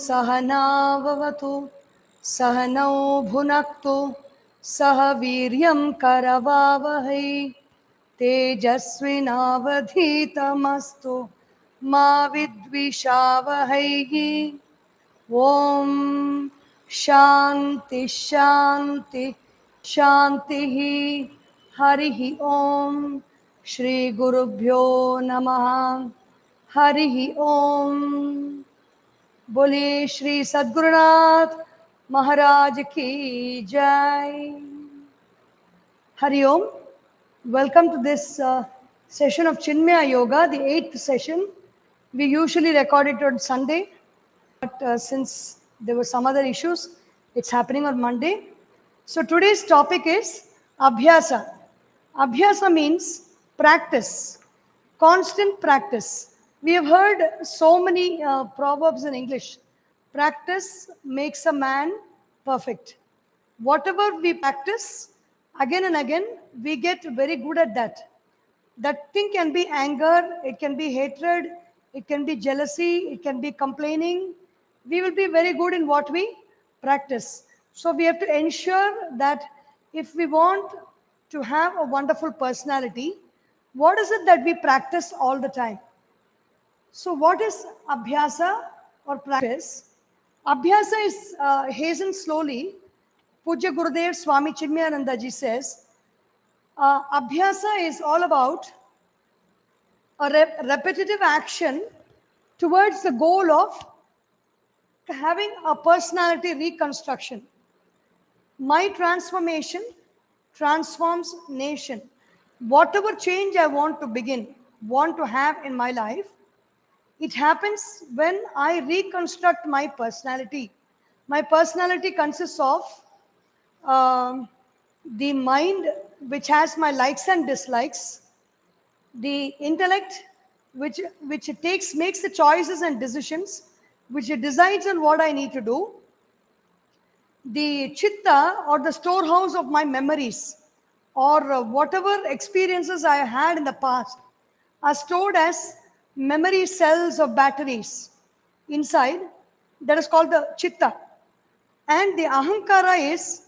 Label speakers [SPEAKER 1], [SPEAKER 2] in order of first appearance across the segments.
[SPEAKER 1] सहनाववतु सहनौ भुनक्तु सह वीर्यं करवावहै तेजस्विनावधीतमस्तु मा विद्विषावहै। ॐ शान्ति शान्ति शान्तिः। हरिः ॐ श्री गुरुभ्यो नमः। हरिः ॐ। बोलिए श्री सद्गुरुनाथ महाराज की जय। Hari Om. Welcome to this session of Chinmaya Yoga, the 8th session. We usually record it on Sunday, but since there were some other issues, it's happening on Monday. So today's topic is Abhyasa. Abhyasa means practice, constant practice. We have heard so many proverbs in English. Practice makes a man perfect. Whatever we practice, again and again, we get very good at that. That thing can be anger, it can be hatred, it can be jealousy, it can be complaining. We will be very good in what we practice. So we have to ensure that if we want to have a wonderful personality, what is it that we practice all the time? So what is Abhyasa or practice? Abhyasa is hastened slowly. Pujya Gurudev Swami Chinmayananda ji says, Abhyasa is all about a repetitive action towards the goal of having a personality reconstruction. My transformation transforms nation. Whatever change I want to have in my life, it happens when I reconstruct my personality. My personality consists of the mind, which has my likes and dislikes, the intellect, which makes the choices and decisions, which it decides on what I need to do, the chitta or the storehouse of my memories, or whatever experiences I had in the past, are stored as memory cells or batteries inside. That is called the chitta. And the ahankara is,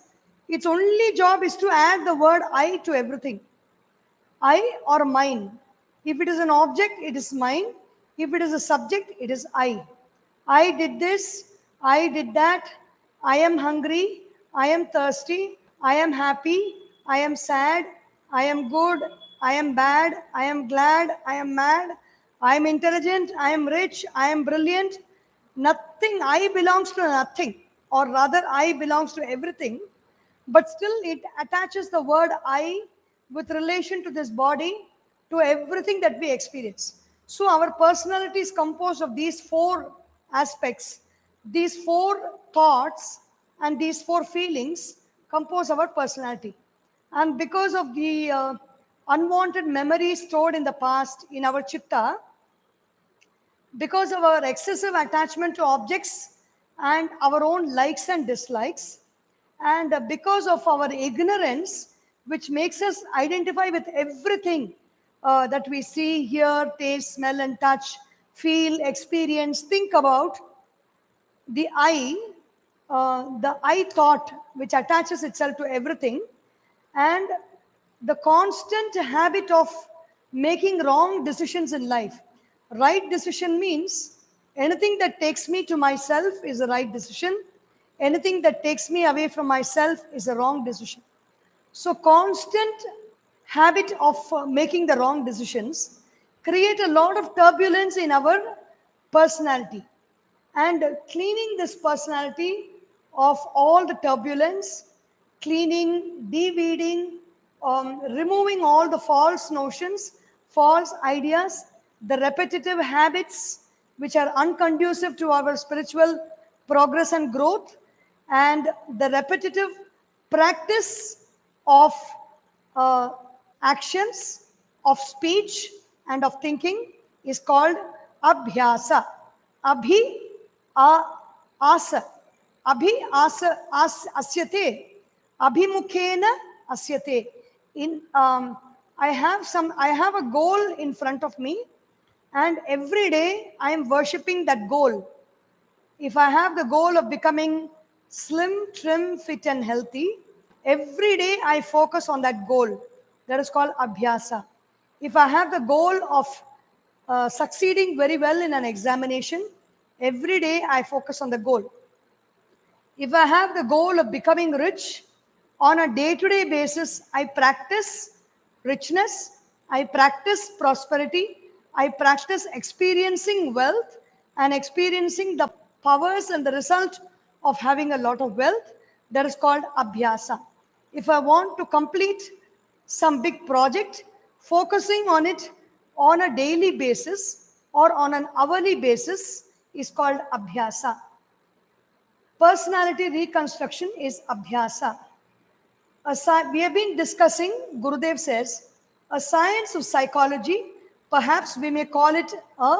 [SPEAKER 1] its only job is to add the word I to everything. I or mine. If it is an object, it is mine. If it is a subject, it is I. I did this, I did that, I am hungry, I am thirsty, I am happy, I am sad, I am good, I am bad, I am glad, I am mad, I am intelligent, I am rich, I am brilliant. Nothing, I belongs to nothing, or rather I belongs to everything, but still it attaches the word I with relation to this body, to everything that we experience. So our personality is composed of these four aspects, these four thoughts, and these four feelings compose our personality. And because of the unwanted memories stored in the past in our chitta, because of our excessive attachment to objects and our own likes and dislikes, and because of our ignorance, which makes us identify with everything that we see, hear, taste, smell, and touch, feel, experience, think about, the I thought, which attaches itself to everything, and the constant habit of making wrong decisions in life. Right decision means anything that takes me to myself is a right decision. Anything that takes me away from myself is a wrong decision. So constant habit of making the wrong decisions create a lot of turbulence in our personality. And cleaning this personality of all the turbulence, cleaning, de-weeding, removing all the false notions, false ideas, the repetitive habits which are unconducive to our spiritual progress and growth, and the repetitive practice of actions, of speech, and of thinking is called Abhyasa. Abhi asa. Abhi asa asyate. Abhimukhena asyate. I have a goal in front of me, and every day I am worshipping that goal. if I have the goal of becoming slim, trim, fit, and healthy, every day I focus on that goal. That is called Abhyasa. If I have the goal of succeeding very well in an examination, every day I focus on the goal. If I have the goal of becoming rich, on a day to day basis, I practice richness, I practice prosperity, I practice experiencing wealth and experiencing the powers and the result of having a lot of wealth. That is called Abhyasa. If I want to complete some big project, focusing on it on a daily basis or on an hourly basis is called Abhyasa. Personality reconstruction is Abhyasa. We have been discussing, Gurudev says, a science of psychology, perhaps we may call it a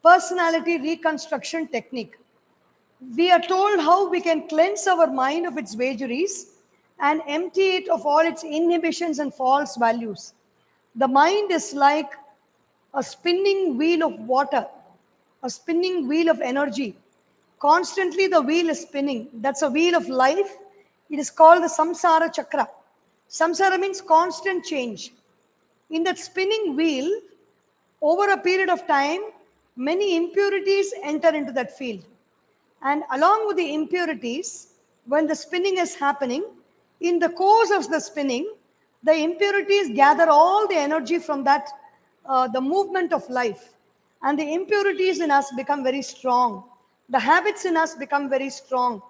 [SPEAKER 1] personality reconstruction technique. We are told how we can cleanse our mind of its vagaries and empty it of all its inhibitions and false values. The mind is like a spinning wheel of water, a spinning wheel of energy. Constantly the wheel is spinning. That's a wheel of life. It is called the samsara chakra. Samsara means constant change. In that spinning wheel, over a period of time, many impurities enter into that field. And along with the impurities, when the spinning is happening, in the course of the spinning, the impurities gather all the energy from that, the movement of life. And the impurities in us become very strong. The habits in us become very strong.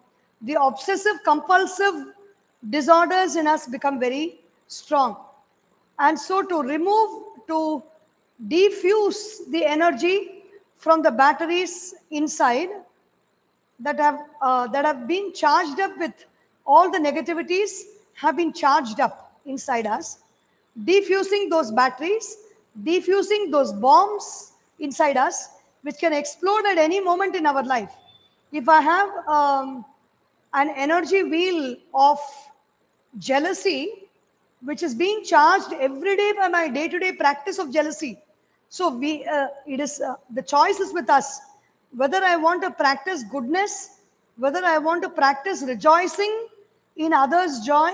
[SPEAKER 1] The obsessive compulsive disorders in us become very strong. And so to diffuse the energy from the batteries inside that have been charged up with all the negativities have been charged up inside us, defusing those batteries, defusing those bombs inside us, which can explode at any moment in our life. If I have an energy wheel of jealousy, which is being charged every day by my day-to-day practice of jealousy. So it is the choice is with us whether I want to practice goodness, whether I want to practice rejoicing in others' joy,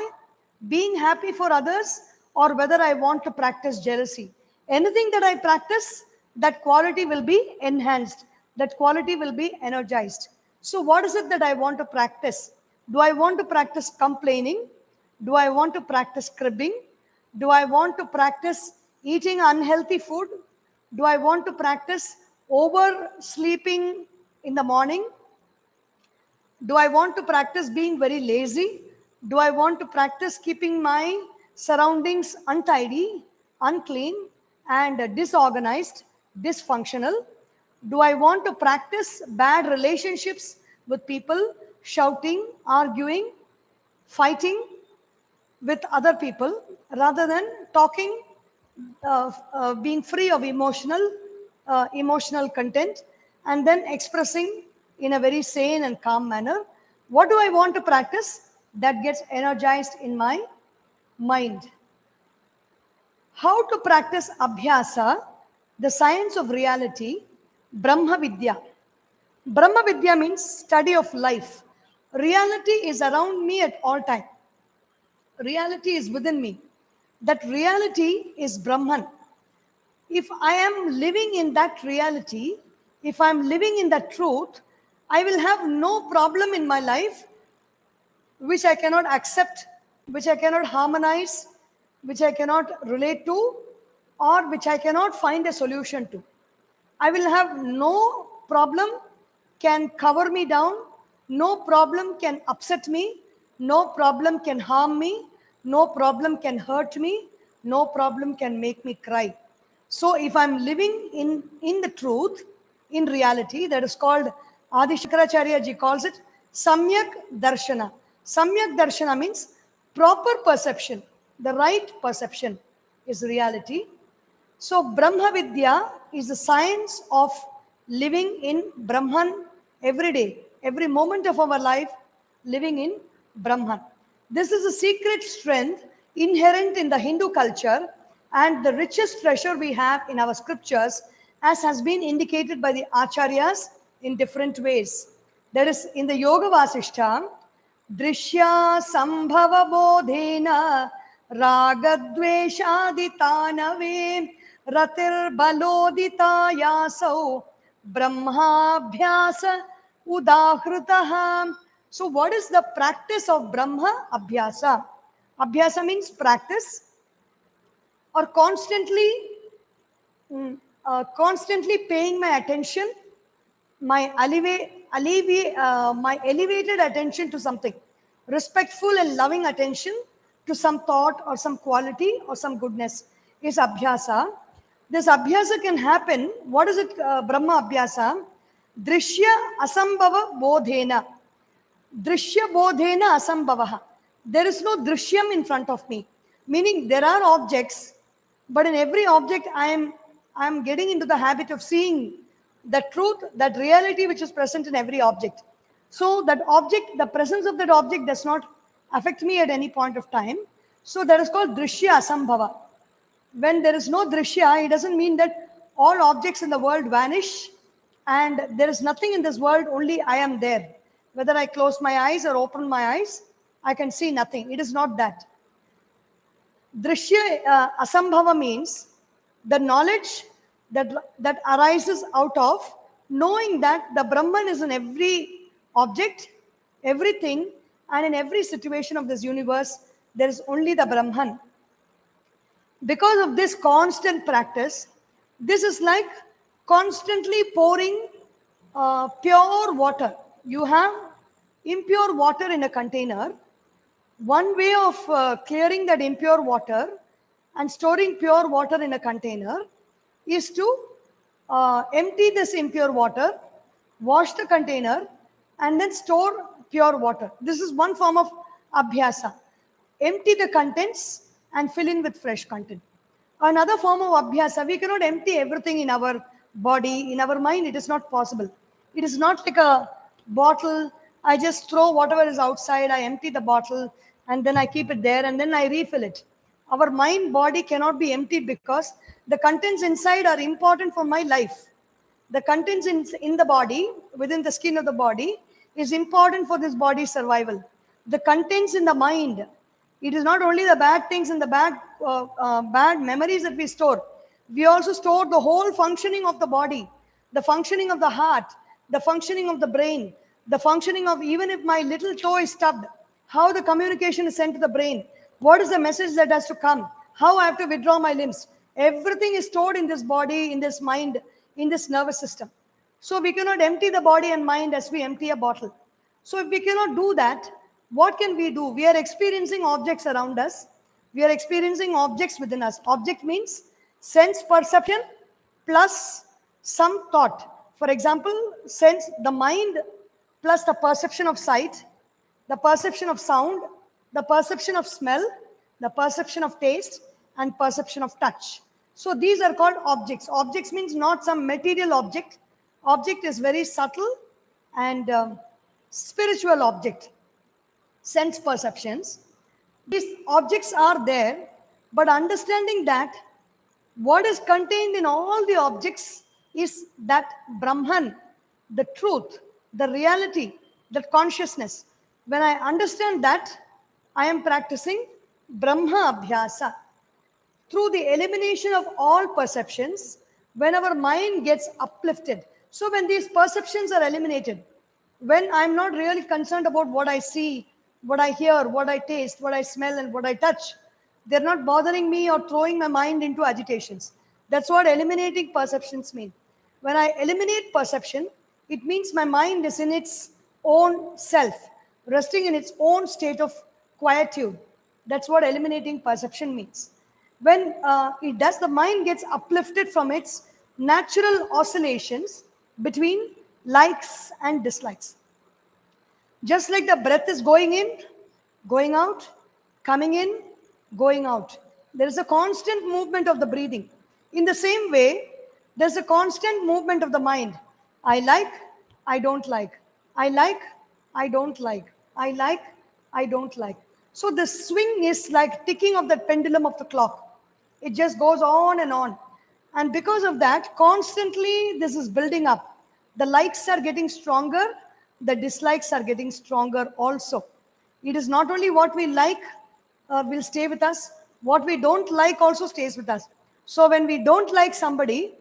[SPEAKER 1] being happy for others, or whether I want to practice jealousy. Anything that I practice, that quality will be enhanced, that quality will be energized. So, what is it that I want to practice? Do I want to practice complaining? Do I want to practice cribbing? Do I want to practice eating unhealthy food? Do I want to practice oversleeping in the morning? Do I want to practice being very lazy? Do I want to practice keeping my surroundings untidy, unclean, and disorganized, dysfunctional? Do I want to practice bad relationships with people, shouting, arguing, fighting with other people rather than talking, being free of emotional content, and then expressing in a very sane and calm manner? What do I want to practice that gets energized in my mind? How to practice Abhyasa, the science of reality, Brahma Vidya. Brahma Vidya means study of life. Reality is around me at all time. Reality is within me. That reality is Brahman. If I am living in that reality, if I am living in that truth, I will have no problem in my life which I cannot accept, which I cannot harmonize, which I cannot relate to, or which I cannot find a solution to. I will have no problem can cover me down, no problem can upset me, no problem can harm me, no problem can hurt me, no problem can make me cry. So if I'm living in the truth, in reality, that is called, Adi Shankaracharya ji calls it Samyak Darshana. Samyak Darshana means proper perception, the right perception is reality. So Brahma Vidya is the science of living in Brahman every day, every moment of our life, living in Brahman. This is a secret strength inherent in the Hindu culture and the richest treasure we have in our scriptures, as has been indicated by the acharyas in different ways. That is in the Yoga Vasishta, Drishya Sambhava Bodhena Ragadveshaditanave Ratir Balodita Yasau Brahmabhyasa Udahritaha. So, what is the practice of Brahma Abhyasa? Abhyasa means practice or constantly paying my attention, my elevated attention to something, respectful and loving attention to some thought or some quality or some goodness is abhyasa. This abhyasa can happen. What is it? Brahma abhyasa. Drishya asambhava bodhena. Drishya bodhena asambhavaha. There is no drishyam in front of me. Meaning there are objects, but in every object I am getting into the habit of seeing the truth, that reality which is present in every object. So that object, the presence of that object does not affect me at any point of time. So that is called drishya asambhava. When there is no drishya, it doesn't mean that all objects in the world vanish and there is nothing in this world, only I am there. Whether I close my eyes or open my eyes, I can see nothing. It is not that. Drishya asambhava means the knowledge that arises out of knowing that the Brahman is in every object, everything, and in every situation of this universe, there is only the Brahman. Because of this constant practice, this is like constantly pouring pure water. You have impure water in a container. One way of clearing that impure water and storing pure water in a container is to empty this impure water, wash the container, and then store pure water. This is one form of abhyasa. Empty the contents and fill in with fresh content. Another form of abhyasa, we cannot empty everything in our body, in our mind. It is not possible. It is not like a bottle. I just throw whatever is outside, I empty the bottle, and then I keep it there, and then I refill it. Our mind, body cannot be emptied because the contents inside are important for my life. The contents in the body, within the skin of the body, is important for this body's survival. The contents in the mind, it is not only the bad things and the bad memories that we store. We also store the whole functioning of the body, the functioning of the heart, the functioning of the brain, the functioning of even if my little toe is stubbed, how the communication is sent to the brain, what is the message that has to come, how I have to withdraw my limbs. Everything is stored in this body, in this mind, in this nervous system. So we cannot empty the body and mind as we empty a bottle. So if we cannot do that, what can we do? We are experiencing objects around us. We are experiencing objects within us. Object means sense perception plus some thought. For example, sense, the mind plus the perception of sight, the perception of sound, the perception of smell, the perception of taste, and perception of touch. So these are called objects. Objects means not some material object. Object is very subtle and spiritual object. Sense perceptions. These objects are there, but understanding that what is contained in all the objects is that Brahman, the truth, the reality, the consciousness. When I understand that, I am practicing Brahma Abhyasa. Through the elimination of all perceptions, when our mind gets uplifted. So when these perceptions are eliminated, when I'm not really concerned about what I see, what I hear, what I taste, what I smell, and what I touch, they're not bothering me or throwing my mind into agitations. That's what eliminating perceptions mean. When I eliminate perception, it means my mind is in its own self, resting in its own state of quietude. That's what eliminating perception means. When it does, the mind gets uplifted from its natural oscillations between likes and dislikes. Just like the breath is going in, going out, coming in, going out. There is a constant movement of the breathing. In the same way, there's a constant movement of the mind. I like, I don't like. I like, I don't like. I like, I don't like. So the swing is like ticking of the pendulum of the clock. It just goes on and on. And because of that, constantly this is building up. The likes are getting stronger, the dislikes are getting stronger also. It is not only what we like will stay with us, what we don't like also stays with us. So when we don't like somebody,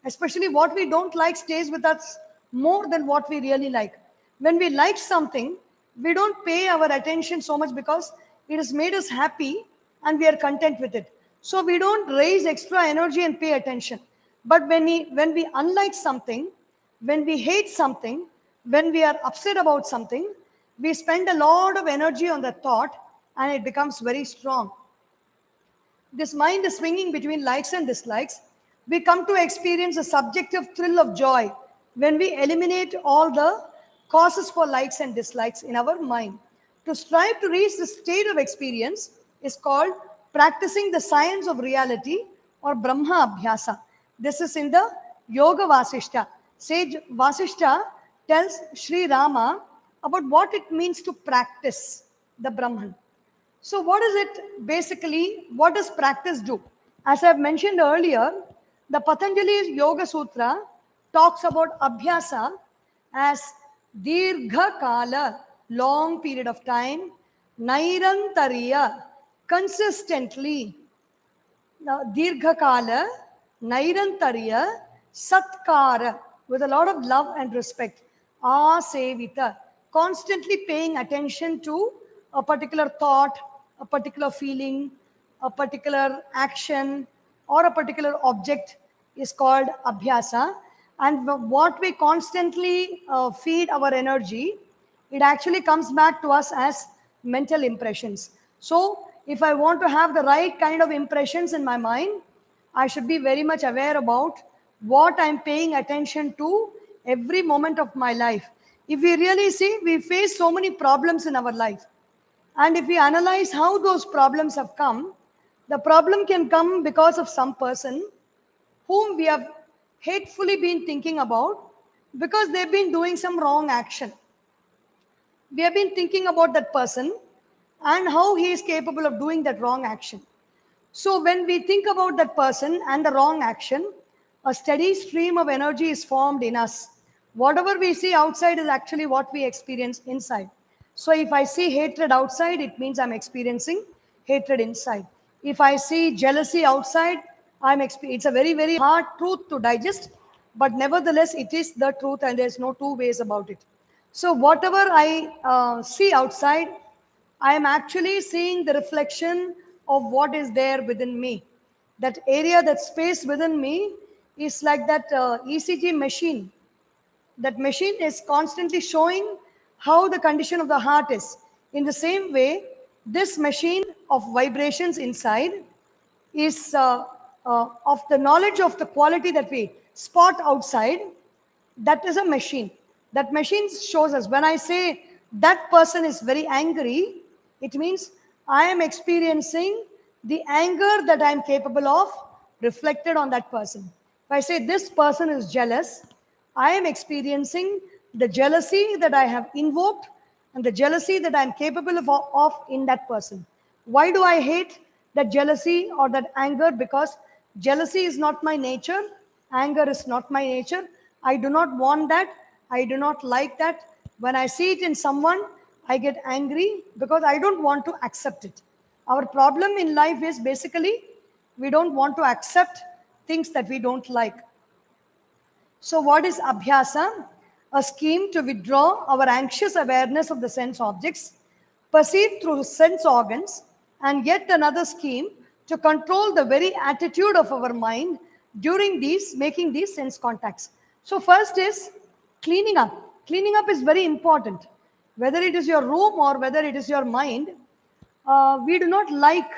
[SPEAKER 1] especially what we don't like stays with us more than what we really like. When we like something, we don't pay our attention so much because it has made us happy and we are content with it. So we don't raise extra energy and pay attention. But when we unlike something, when we hate something, when we are upset about something, we spend a lot of energy on the thought and it becomes very strong. This mind is swinging between likes and dislikes. We come to experience a subjective thrill of joy when we eliminate all the causes for likes and dislikes in our mind. To strive to reach this state of experience is called practicing the science of reality or Brahma Abhyasa. This is in the Yoga Vasishta. Sage Vasishta tells Sri Rama about what it means to practice the Brahman. So, what is it basically? What does practice do? As I've mentioned earlier, the Patanjali's Yoga Sutra talks about Abhyasa as Dirgha Kala, long period of time, Nairantariya, consistently, Dirghakala, Nairantariya, Satkara, with a lot of love and respect. Asevita, constantly paying attention to a particular thought, a particular feeling, a particular action, or a particular object is called Abhyasa. And what we constantly feed our energy, it actually comes back to us as mental impressions. So, if I want to have the right kind of impressions in my mind, I should be very much aware about what I'm paying attention to every moment of my life. If we really see, we face so many problems in our life. And if we analyze how those problems have come, the problem can come because of some person whom we have hatefully been thinking about because they've been doing some wrong action. We have been thinking about that person and how he is capable of doing that wrong action. So, when we think about that person and the wrong action, a steady stream of energy is formed in us. Whatever we see outside is actually what we experience inside. So, if I see hatred outside, it means I'm experiencing hatred inside. If I see jealousy outside, it's a very, very hard truth to digest, but nevertheless, it is the truth and there's no two ways about it. So, whatever I see outside, I am actually seeing the reflection of what is there within me. That area, that space within me is like that ECG machine. That machine is constantly showing how the condition of the heart is. In the same way, this machine of vibrations inside is of the knowledge of the quality that we spot outside. That is a machine. That machine shows us when I say that person is very angry, it means I am experiencing the anger that I am capable of reflected on that person. If I say this person is jealous, I am experiencing the jealousy that I have invoked and the jealousy that I am capable of in that person. Why do I hate that jealousy or that anger? Because jealousy is not my nature, anger is not my nature. I do not want that, I do not like that. When I see it in someone, I get angry because I don't want to accept it. Our problem in life is basically we don't want to accept things that we don't like. So, what is Abhyasa? A scheme to withdraw our anxious awareness of the sense objects perceived through sense organs, and yet another scheme to control the very attitude of our mind during making these sense contacts. So, first is cleaning up. Cleaning up is very important. Whether it is your room or whether it is your mind, we do not like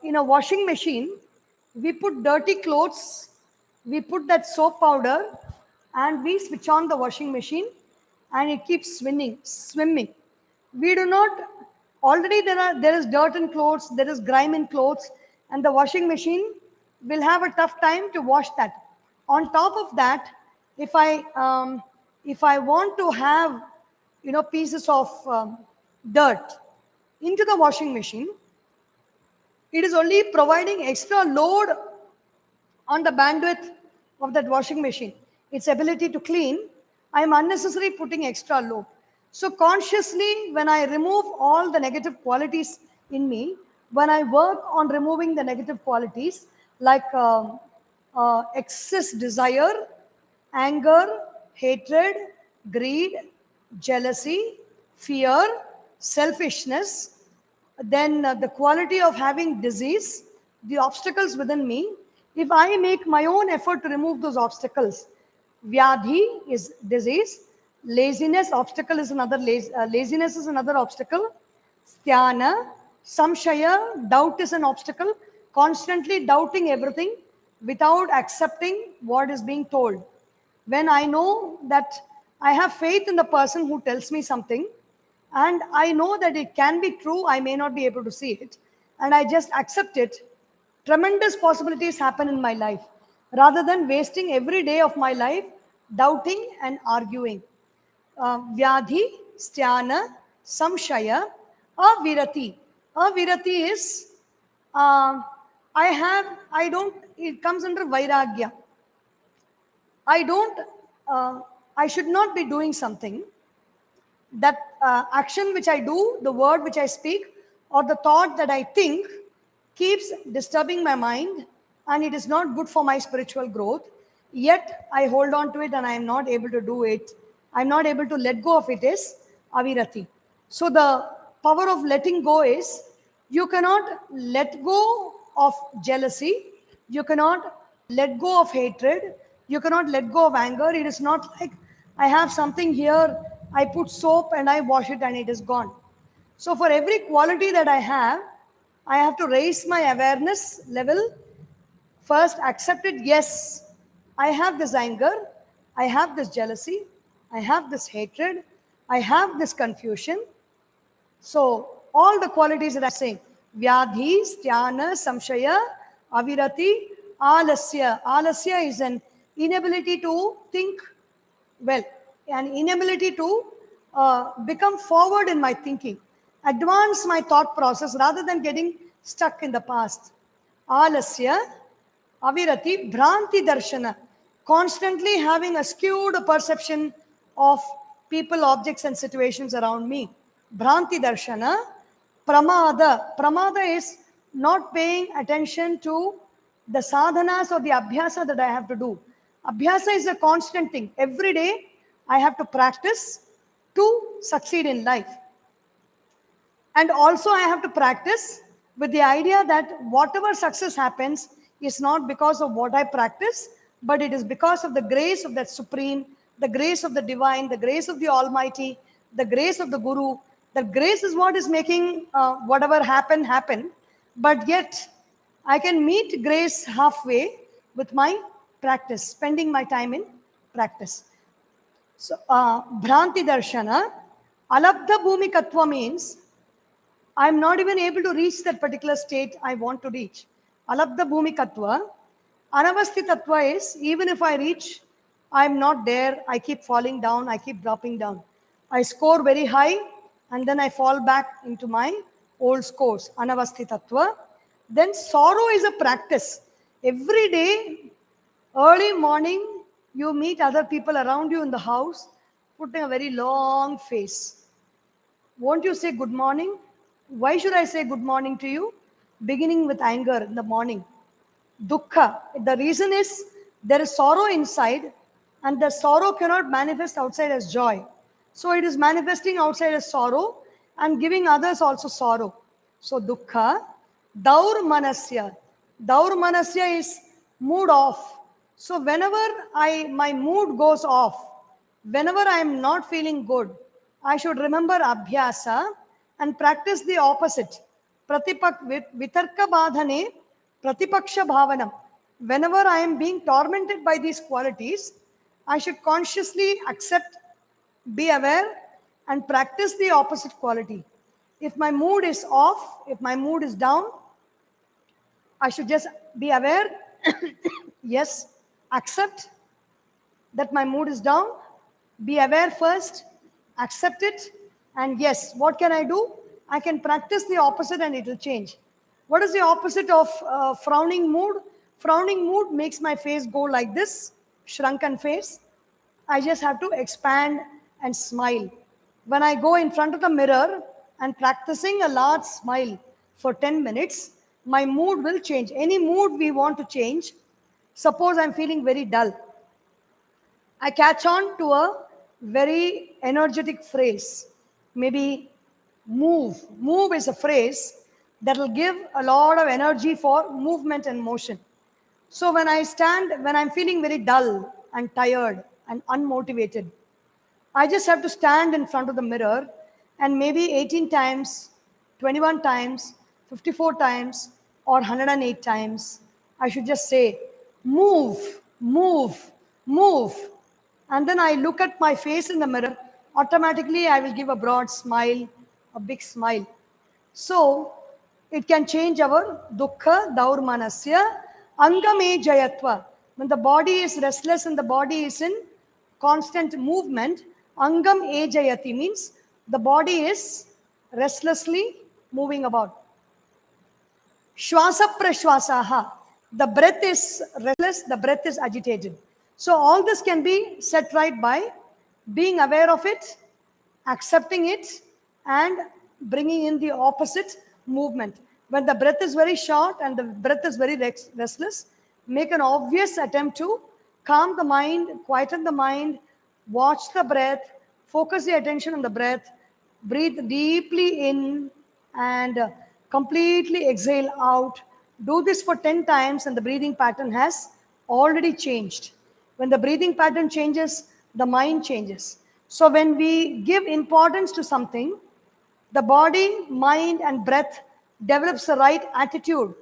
[SPEAKER 1] in a washing machine, we put dirty clothes, we put that soap powder, and we switch on the washing machine and it keeps swimming. We do not, already there is dirt in clothes, there is grime in clothes, and the washing machine will have a tough time to wash that. On top of that, if I if I want to have pieces of dirt into the washing machine, it is only providing extra load on the bandwidth of that washing machine. Its ability to clean I'm unnecessarily putting extra load. So consciously, when I remove all the negative qualities in me, when I work on removing the negative qualities like excess desire, anger, hatred, greed, jealousy, fear, selfishness, then the quality of having disease, the obstacles within me, if I make my own effort to remove those obstacles, Vyadhi is disease. Laziness, obstacle is another laziness is another obstacle. Sthana, samshaya, doubt is an obstacle. Constantly doubting everything without accepting what is being told. When I know that I have faith in the person who tells me something, and I know that it can be true, I may not be able to see it, and I just accept it, tremendous possibilities happen in my life rather than wasting every day of my life doubting and arguing. Vyadhi, Sthana, Samshaya, Avirati. Avirati is, I don't, it comes under Vairagya. I don't, I should not be doing something that action which I do, the word which I speak, or the thought that I think keeps disturbing my mind and it is not good for my spiritual growth. Yet I hold on to it and I am not able to do it. I'm not able to let go of it is avirati. So the power of letting go is you cannot let go of jealousy, you cannot let go of hatred, you cannot let go of anger. It is not like I have something here, I put soap and I wash it and it is gone. So for every quality that I have to raise my awareness level. First, accept it. Yes, I have this anger, I have this jealousy, I have this hatred, I have this confusion. So, all the qualities that I'm saying Vyadhi, Sthana, Samshaya, Avirati, Alasya. Alasya is an inability to think well, an inability to become forward in my thinking, advance my thought process rather than getting stuck in the past. Alasya, Avirati, Bhranti Darshana, constantly having a skewed perception of people, objects, and situations around me. Bhranti Darshana, Pramada. Pramada is not paying attention to the sadhanas or the abhyasa that I have to do. Abhyasa is a constant thing. Every day I have to practice to succeed in life. And also, I have to practice with the idea that whatever success happens is not because of what I practice, but it is because of the grace of that Supreme, the grace of the Divine, the grace of the Almighty, the grace of the Guru. The grace is what is making whatever happen. But yet, I can meet grace halfway with my practice, spending my time in practice. So, Bhranti Darshana, Alabdha Bhumikatva means I'm not even able to reach that particular state I want to reach. Alabdha Bhumikatva. Anavasthitatva is even if I reach, I'm not there, I keep falling down, I keep dropping down. I score very high and then I fall back into my old scores. Anavasthitatva. Then sorrow is a practice. Every day, early morning, you meet other people around you in the house, putting a very long face. Won't you say good morning? Why should I say good morning to you? Beginning with anger in the morning. Dukkha. The reason is there is sorrow inside, and the sorrow cannot manifest outside as joy. So it is manifesting outside as sorrow and giving others also sorrow. So dukkha. Daur manasya. Daur manasya is mood off. So whenever my mood goes off, whenever I am not feeling good, I should remember Abhyasa and practice the opposite. Vitarka badhane pratipaksha bhavanam. Whenever I am being tormented by these qualities, I should consciously accept, be aware, and practice the opposite quality. If my mood is off, if my mood is down, I should just be aware, yes, accept that my mood is down, be aware first, accept it, and yes, what can I do? I can practice the opposite and it will change. What is the opposite of frowning mood? Frowning mood makes my face go like this, shrunken face. I just have to expand and smile. When I go in front of the mirror and practicing a large smile for 10 minutes, my mood will change. Any mood we want to change, suppose I'm feeling very dull, I catch on to a very energetic phrase. Maybe move. Move is a phrase that will give a lot of energy for movement and motion. So when I stand, when I'm feeling very dull and tired and unmotivated, I just have to stand in front of the mirror and maybe 18 times, 21 times, 54 times, or 108 times, I should just say, move, move, move. And then I look at my face in the mirror, automatically I will give a broad smile, a big smile. So it can change our dukkha daurmanasya angame jayatva. When the body is restless and the body is in constant movement, angam ejayati means the body is restlessly moving about. Shwasa prashwasaha. The breath is restless, the breath is agitated. So all this can be set right by being aware of it, accepting it, and bringing in the opposite movement. When the breath is very short and the breath is very restless, make an obvious attempt to calm the mind, quieten the mind, watch the breath, focus the attention on the breath, breathe deeply in and completely exhale out. Do this for 10 times and the breathing pattern has already changed. When the breathing pattern changes, the mind changes. So when we give importance to something, the body, mind, and breath develops the right attitude,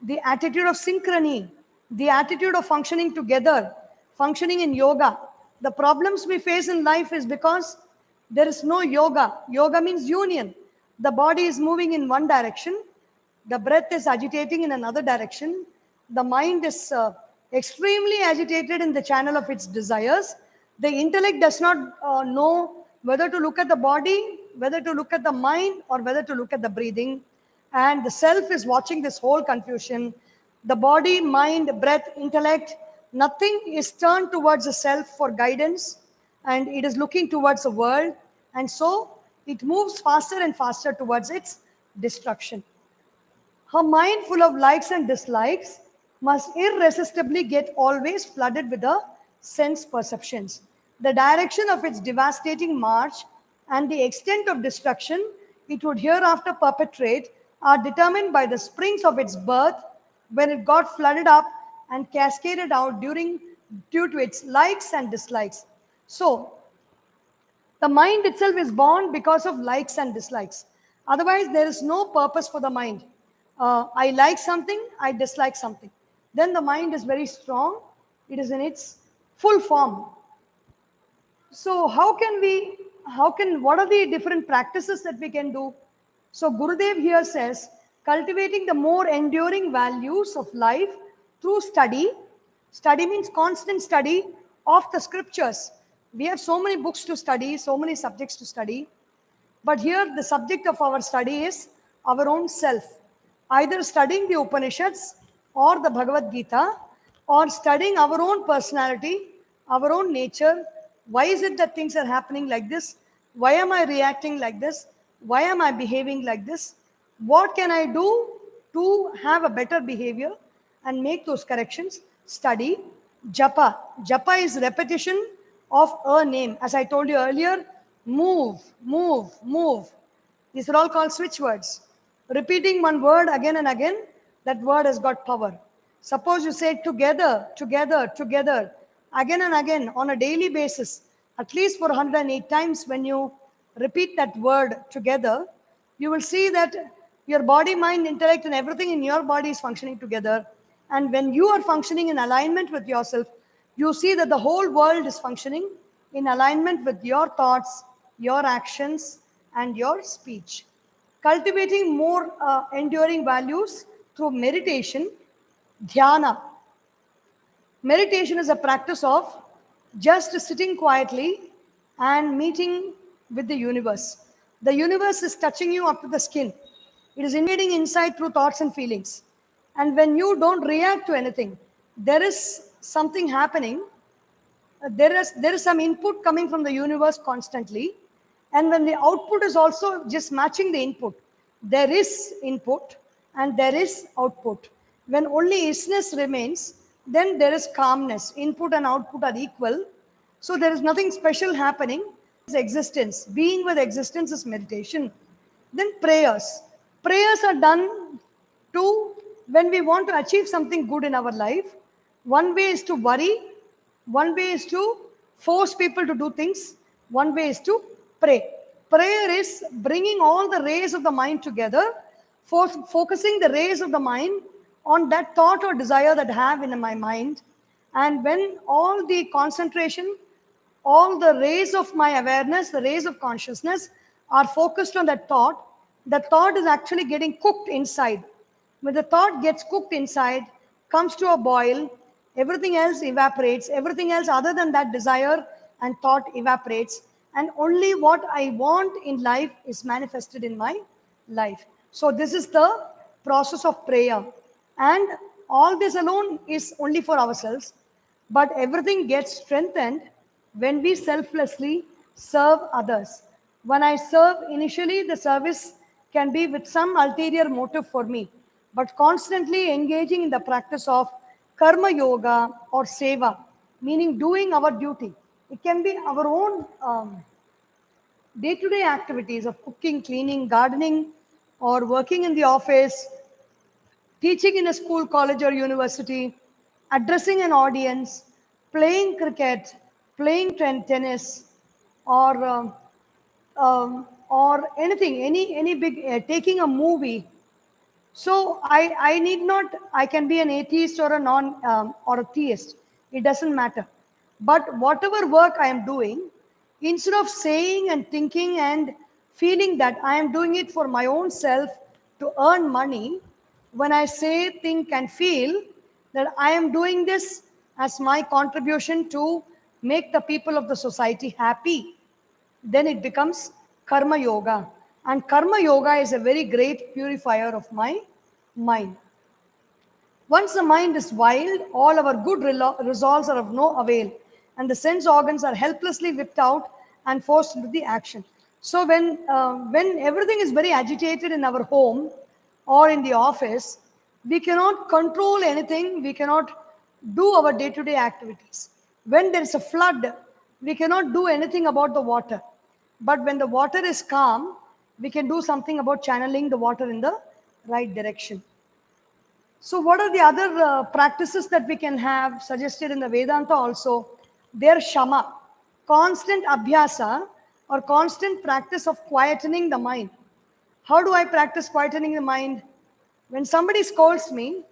[SPEAKER 1] the attitude of synchrony, the attitude of functioning together, functioning in yoga. The problems we face in life is because there is no yoga. Yoga means union. The body is moving in one direction, the breath is agitating in another direction, the mind is extremely agitated in the channel of its desires. The intellect does not know whether to look at the body, whether to look at the mind, or whether to look at the breathing. And the self is watching this whole confusion. The body, mind, breath, intellect, nothing is turned towards the self for guidance, and it is looking towards the world. And so it moves faster and faster towards its destruction. Her mind, full of likes and dislikes, must irresistibly get always flooded with the sense perceptions. The direction of its devastating march and the extent of destruction it would hereafter perpetrate are determined by the springs of its birth when it got flooded up and cascaded out due to its likes and dislikes. So, the mind itself is born because of likes and dislikes. Otherwise, there is no purpose for the mind. I like something, I dislike something. Then the mind is very strong, it is in its full form. So, what are the different practices that we can do? So, Gurudev here says, cultivating the more enduring values of life through study. Study means constant study of the scriptures. We have so many books to study, so many subjects to study. But here, the subject of our study is our own self. Either studying the Upanishads or the Bhagavad Gita, or studying our own personality, our own nature. Why is it that things are happening like this? Why am I reacting like this? Why am I behaving like this? What can I do to have a better behavior and make those corrections? Study. Japa. Japa is repetition of a name. As I told you earlier, move, move, move. These are all called switch words. Repeating one word again and again, that word has got power. Suppose you say together, together, together, again and again on a daily basis, at least for 108 times when you repeat that word together, you will see that your body, mind, intellect, and everything in your body is functioning together. And when you are functioning in alignment with yourself, you see that the whole world is functioning in alignment with your thoughts, your actions, and your speech. Cultivating more enduring values through meditation, dhyana. Meditation is a practice of just sitting quietly and meeting with the universe. The universe is touching you up to the skin. It is invading inside through thoughts and feelings. And when you don't react to anything, there is something happening there is some input coming from the universe constantly, and when the output is also just matching the input, there is input and there is output. When only isness remains, then there is calmness. Input and output are equal, so there is nothing special happening. It's existence. Being with existence is meditation. Then prayers. Prayers are done to when we want to achieve something good in our life. One way is to worry, one way is to force people to do things, one way is to pray. Prayer is bringing all the rays of the mind together, focusing the rays of the mind on that thought or desire that I have in my mind. And when all the concentration, all the rays of my awareness, the rays of consciousness are focused on that thought, the thought is actually getting cooked inside. When the thought gets cooked inside, comes to a boil, everything else evaporates, everything else other than that desire and thought evaporates, and only what I want in life is manifested in my life. So, this is the process of prayer. And all this alone is only for ourselves, but everything gets strengthened when we selflessly serve others. When I serve, initially the service can be with some ulterior motive for me, but constantly engaging in the practice of karma yoga or seva, meaning doing our duty. It can be our own day to day activities of cooking, cleaning, gardening, or working in the office, teaching in a school, college, or university, addressing an audience, playing cricket, playing tennis, or or anything, any big, taking a movie. So I need not, I can be an atheist or a or a theist. It doesn't matter. But whatever work I am doing, instead of saying and thinking and feeling that I am doing it for my own self to earn money, when I say, think, and feel that I am doing this as my contribution to make the people of the society happy, then it becomes karma yoga. And karma yoga is a very great purifier of my mind. Once the mind is wild, all our good resolves are of no avail, and the sense organs are helplessly whipped out and forced into the action. So when everything is very agitated in our home or in the office, we cannot control anything. We cannot do our day-to-day activities. When there is a flood, we cannot do anything about the water. But when the water is calm, we can do something about channeling the water in the right direction. So, what are the other practices that we can have suggested in the Vedanta also? They're shama, constant abhyasa or constant practice of quietening the mind. How do I practice quietening the mind? When somebody scolds me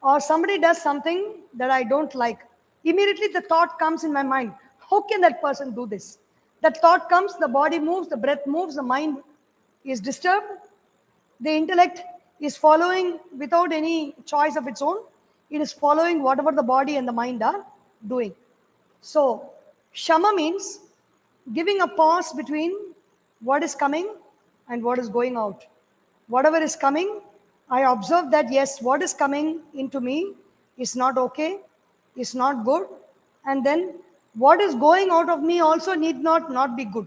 [SPEAKER 1] or somebody does something that I don't like, immediately the thought comes in my mind, how can that person do this? That thought comes, the body moves, the breath moves, the mind is disturbed, the intellect is following without any choice of its own. It is following whatever the body and the mind are doing. So, shama means giving a pause between what is coming and what is going out. Whatever is coming, I observe that yes, what is coming into me is not okay, is not good, and then what is going out of me also need not be good.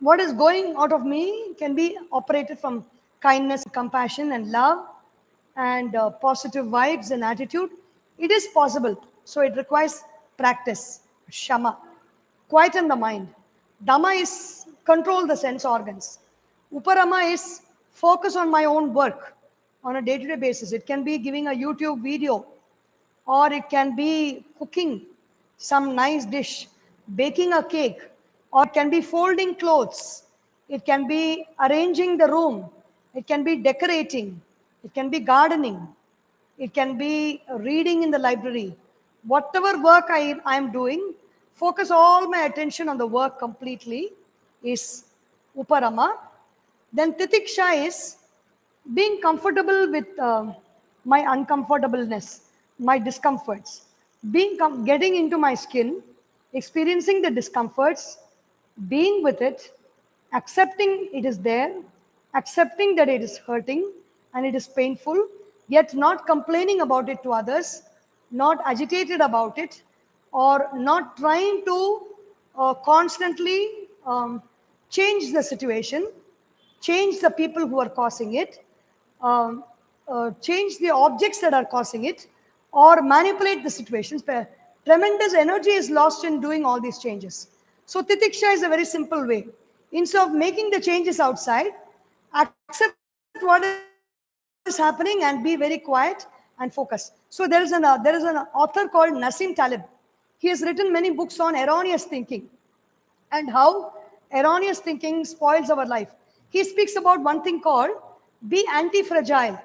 [SPEAKER 1] What is going out of me can be operated from kindness, compassion, and love, and positive vibes and attitude. It is possible. So it requires practice, shama, quieten the mind. Dhamma is control the sense organs. Uparama is focus on my own work on a day to day basis. It can be giving a YouTube video, or it can be cooking some nice dish, baking a cake, or it can be folding clothes, it can be arranging the room, it can be decorating, it can be gardening, it can be reading in the library. Whatever work I am doing, focus all my attention on the work completely is uparama. Then titiksha is being comfortable with my uncomfortableness, my discomforts, getting into my skin, experiencing the discomforts, being with it, accepting it is there, accepting that it is hurting and it is painful, yet not complaining about it to others, not agitated about it, or not trying to constantly change the situation, change the people who are causing it, um, change the objects that are causing it, or manipulate the situations. Tremendous energy is lost in doing all these changes. So, titiksha is a very simple way. Instead of making the changes outside, accept what is happening and be very quiet and focus. So, there is an author called Nassim Taleb. He has written many books on erroneous thinking and how erroneous thinking spoils our life. He speaks about one thing called be anti fragile.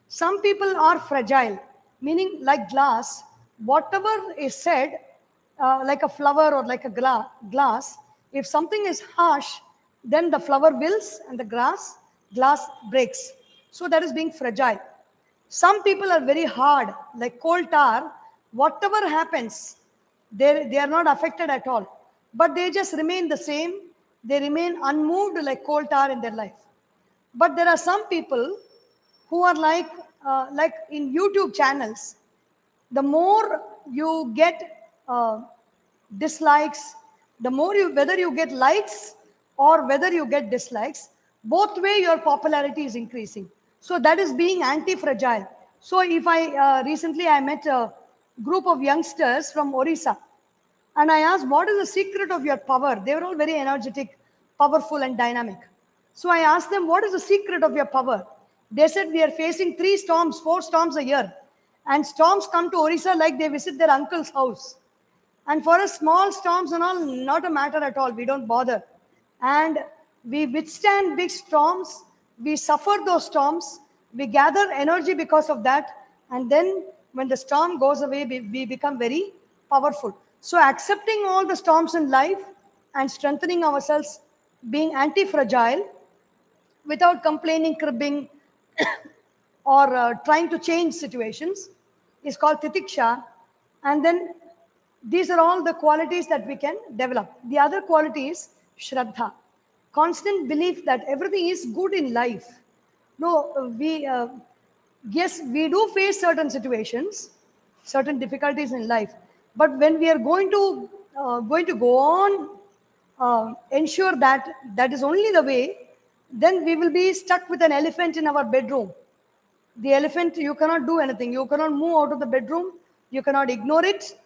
[SPEAKER 1] Some people are fragile, meaning like glass, whatever is said, like a flower or like a glass, if something is harsh, then the flower wilts and the glass breaks. So that is being fragile. Some people are very hard, like coal tar. Whatever happens, they are not affected at all. But they just remain the same. They remain unmoved like coal tar in their life. But there are some people who are like in YouTube channels. The more you get dislikes, the more you, whether you get likes or whether you get dislikes, both way your popularity is increasing. So that is being anti-fragile. So if I recently I met a group of youngsters from Orissa, and I asked, what is the secret of your power? They were all very energetic, powerful, and dynamic. So I asked them, what is the secret of your power? They said, we are facing 3 storms, 4 storms a year. And storms come to Orissa like they visit their uncle's house. And for us, small storms and all, not a matter at all. We don't bother. And we withstand big storms. We suffer those storms. We gather energy because of that. And then when the storm goes away, we become very powerful. So accepting all the storms in life and strengthening ourselves, being anti-fragile, without complaining, cribbing, or trying to change situations is called titiksha. And then these are all the qualities that we can develop. The other quality is shraddha, constant belief that everything is good in life. No, yes, we do face certain situations, certain difficulties in life, but when we are going to go on, ensure that that is only the way, then we will be stuck with an elephant in our bedroom. The elephant, you cannot do anything. You cannot move out of the bedroom. You cannot ignore it.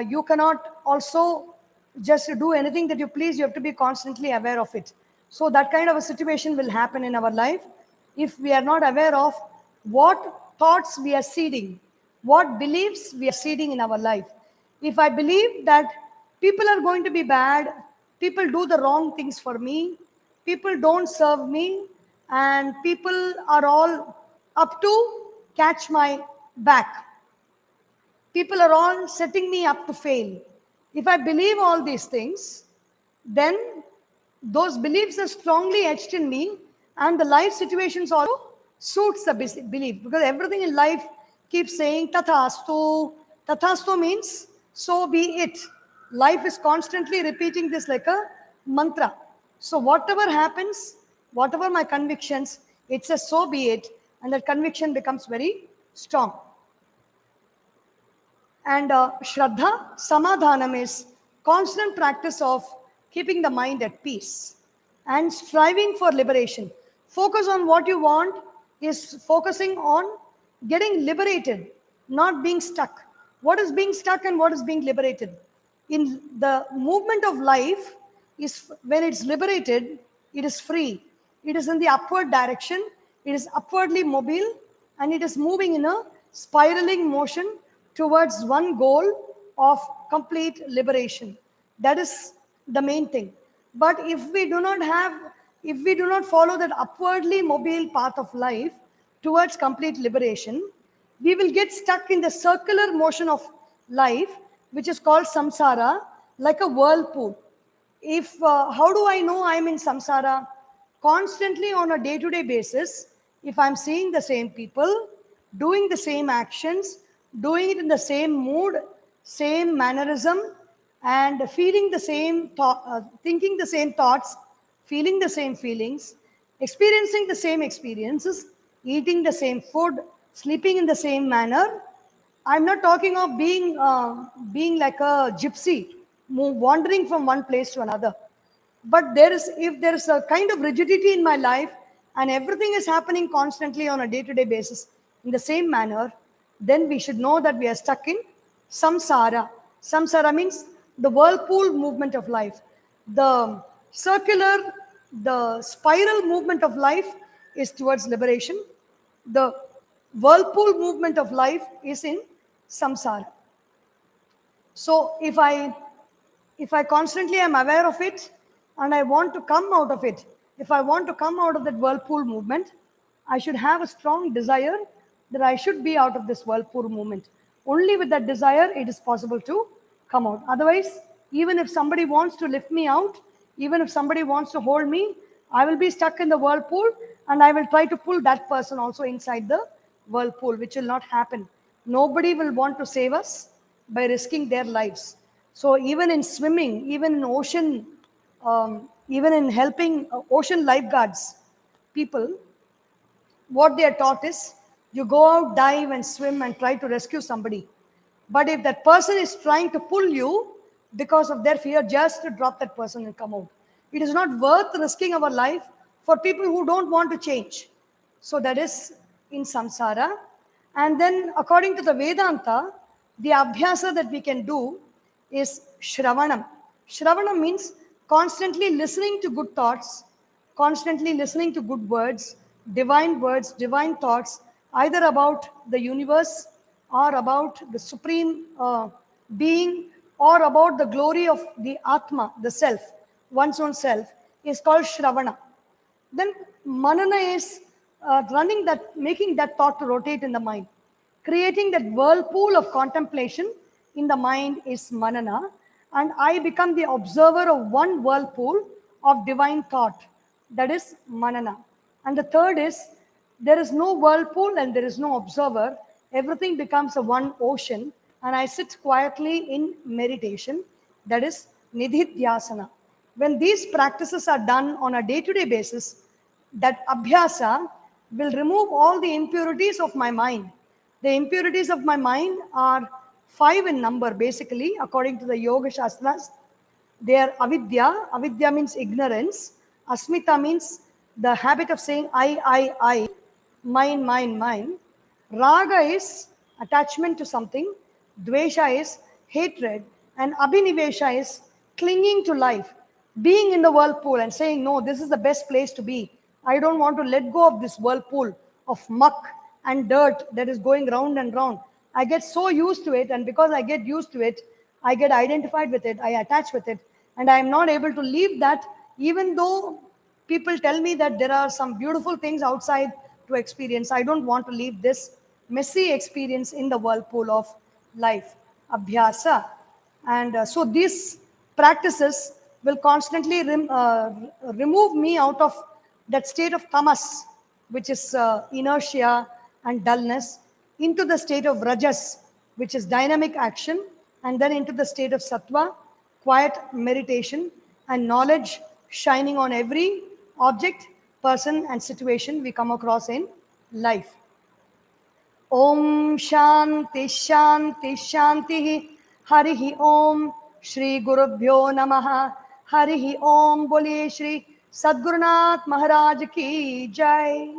[SPEAKER 1] You cannot also just do anything that you please. You have to be constantly aware of it. So that kind of a situation will happen in our life if we are not aware of what thoughts we are seeding, what beliefs we are seeding in our life. If I believe that people are going to be bad, people do the wrong things for me, people don't serve me, and people are all up to catch my back, people are all setting me up to fail. If I believe all these things, then those beliefs are strongly etched in me, and the life situations also suits the belief, because everything in life keeps saying tathastu. Tathastu means so be it. Life is constantly repeating this like a mantra. So whatever happens, whatever my convictions, it says so be it, and that conviction becomes very strong. And Shraddha, Samadhanam is constant practice of keeping the mind at peace and striving for liberation. Focus on what you want is focusing on getting liberated, not being stuck. What is being stuck and what is being liberated? In the movement of life, is when it's liberated, it is free. It is in the upward direction, it is upwardly mobile, and it is moving in a spiraling motion towards one goal of complete liberation. That is the main thing. But if we do not follow that upwardly mobile path of life towards complete liberation, we will get stuck in the circular motion of life, which is called samsara, like a whirlpool. If How do I know I'm in samsara? Constantly on a day-to-day basis, if I'm seeing the same people, doing the same actions, doing it in the same mood, same mannerism, and feeling the same thought, thinking the same thoughts, feeling the same feelings, experiencing the same experiences, eating the same food, sleeping in the same manner, I'm not talking of being like a gypsy, wandering from one place to another. But if there is a kind of rigidity in my life, and everything is happening constantly on a day-to-day basis in the same manner, then we should know that we are stuck in samsara. Samsara means the whirlpool movement of life. The circular, the spiral movement of life is towards liberation. The whirlpool movement of life is in samsara. So if I constantly am aware of it and I want to come out of it, if I want to come out of that whirlpool movement, I should have a strong desire that I should be out of this whirlpool movement. Only with that desire it is possible to come out. Otherwise, even if somebody wants to lift me out, even if somebody wants to hold me, I will be stuck in the whirlpool and I will try to pull that person also inside the whirlpool, which will not happen. Nobody will want to save us by risking their lives. So even in swimming, even in ocean, even in helping ocean lifeguards, people, what they are taught is you go out, dive, and swim and try to rescue somebody. But if that person is trying to pull you because of their fear, just to drop that person and come out. It is not worth risking our life for people who don't want to change. So that is in samsara. And then, according to the Vedanta, the abhyasa that we can do is shravanam. Shravanam means constantly listening to good thoughts, constantly listening to good words, divine thoughts, either about the universe or about the supreme being or about the glory of the Atma, the self, one's own self, is called Shravana. Then manana is making that thought to rotate in the mind. Creating that whirlpool of contemplation in the mind is manana, and I become the observer of one whirlpool of divine thought. That is manana. And the third is there is no whirlpool and there is no observer. Everything becomes a one ocean, and I sit quietly in meditation. That is nididhyasana. When these practices are done on a day-to-day basis, that abhyasa will remove all the impurities of my mind. The impurities of my mind are five in number, basically, according to the Yoga Shastras. They are avidya. Avidya means ignorance. Asmita means the habit of saying I, mine, mine, mine. Raga is attachment to something. Dvesha is hatred. And abhinivesha is clinging to life. Being in the whirlpool and saying, no, this is the best place to be. I don't want to let go of this whirlpool of muck and dirt that is going round and round. I get so used to it, and because I get used to it, I get identified with it, I attach with it, and I am not able to leave that, even though people tell me that there are some beautiful things outside to experience. I don't want to leave this messy experience in the whirlpool of life, abhyasa. And so these practices will constantly remove me out of that state of tamas, which is inertia and dullness, into the state of rajas, which is dynamic action, and then into the state of sattva, quiet meditation, and knowledge shining on every object, person, and situation we come across in life. Om Shanti Shanti Shanti Harihi Om Shri Gurubhyo Namaha Harihi Om Bole Shri Sadgurunath Maharaj Ki Jai.